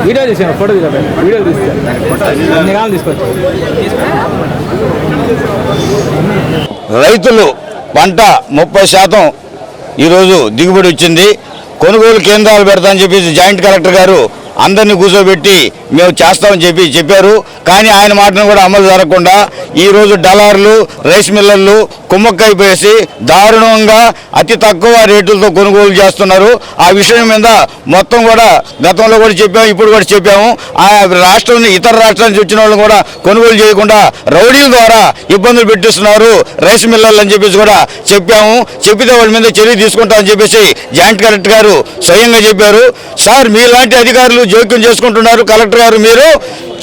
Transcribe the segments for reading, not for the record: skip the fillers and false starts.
Video తీసాను, photo తీసాను, video తీస్తాను తీసుకోవచ్చు. రైతులు పంట 30% ఈరోజు దిగుబడి వచ్చింది. కొనుగోలు కేంద్రాలు పెడతామని చెప్పేసి జాయింట్ కలెక్టర్ గారు అందరినీ కూర్చోబెట్టి మేము చేస్తామని చెప్పారు. కానీ ఆయన మాటను కూడా అమలు జరగకుండా ఈరోజు డలార్లు, రైస్ మిల్లర్లు కుమ్మక్కైపోయేసి దారుణంగా అతి తక్కువ రేట్లతో కొనుగోలు చేస్తున్నారు. ఆ విషయం మీద మొత్తం కూడా గతంలో కూడా చెప్పాము, ఇప్పుడు కూడా చెప్పాము. ఆ రాష్ట్రం ఇతర రాష్ట్రాల నుంచి వచ్చిన వాళ్ళు కూడా కొనుగోలు చేయకుండా రౌడీల ద్వారా ఇబ్బందులు పెట్టిస్తున్నారు రైస్ మిల్లర్లు అని చెప్పేసి కూడా చెప్పాము. చెప్పితే వాళ్ళ మీద చర్య తీసుకుంటామని చెప్పేసి జాయింట్ కలెక్టర్ గారు స్వయంగా చెప్పారు. సార్, మీలాంటి అధికారులు జోక్యం చేసుకుంటున్నారు. కలెక్టర్ గారు, మీరు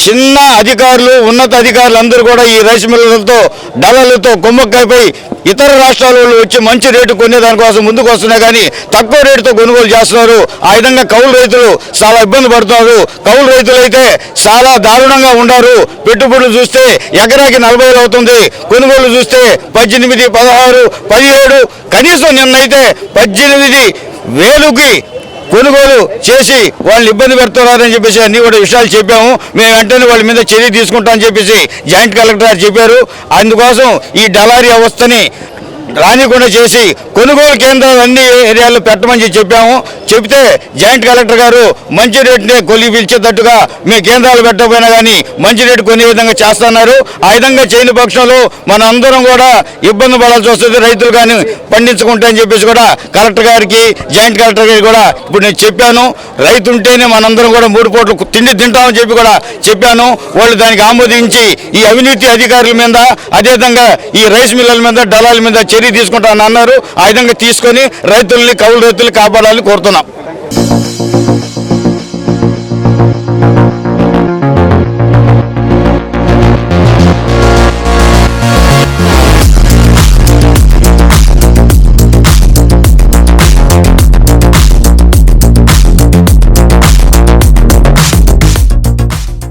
చిన్న అధికారులు, ఉన్నత అధికారులు అందరూ కూడా ఈ రైస్ మిల్లర్లతో డలర్లతో కుమ్మక్కైపోయి ఇతర రాష్ట్రాల వాళ్ళు వచ్చి మంచి రేటు కొనే దానికోసం ముందుకు వస్తున్నా కానీ తక్కువ రేటుతో కొనుగోలు చేస్తున్నారు. ఆ విధంగా కౌలు రైతులు చాలా ఇబ్బంది పడుతున్నారు. కౌలు రైతులు అయితే చాలా దారుణంగా ఉన్నారు. పెట్టుబడులు చూస్తే ఎకరాకి 40,000 అవుతుంది. కొనుగోలు చూస్తే 18, 16, 17, కనీసం నిన్నైతే 18,000కి కొనుగోలు చేసి వాళ్ళు ఇబ్బంది పెడుతున్నారని చెప్పేసి అన్ని కూడా విషయాలు చెప్పాము. మేము వెంటనే వాళ్ళ మీద చర్య తీసుకుంటామని చెప్పేసి జాయింట్ కలెక్టర్ గారు చెప్పారు. అందుకోసం ఈ డలారీ వ్యవస్థని రానికుండా చేసి కొనుగోలు కేంద్రాలు అన్ని ఏరియాల్లో పెట్టమని చెప్పాము. చెప్తే జాయింట్ కలెక్టర్ గారు మంచి రేటునే కొలి పిలిచేటట్టుగా మీ కేంద్రాలు పెట్టకపోయినా కానీ మంచి రేటు కొనే విధంగా చేస్తున్నారు. ఆ విధంగా చేయని పక్షంలో మన అందరం కూడా ఇబ్బంది పడాల్సి వస్తుంది, రైతులు కానీ పండించుకుంటా అని చెప్పేసి కూడా కలెక్టర్ గారికి, జాయింట్ కలెక్టర్ గారికి కూడా ఇప్పుడు నేను చెప్పాను. రైతు ఉంటేనే మనందరం కూడా 3 పూటలు తిండి తింటామని చెప్పి కూడా చెప్పాను. వాళ్ళు దానికి ఆమోదించి ఈ అవినీతి అధికారుల మీద, అదేవిధంగా ఈ రైస్ మిల్లర్ల మీద, డలాల మీద చర్య తీసుకుంటామని అన్నారు. ఆ విధంగా తీసుకొని కౌలు రైతుల్ని కాపాడాలని కోరుతున్నాం.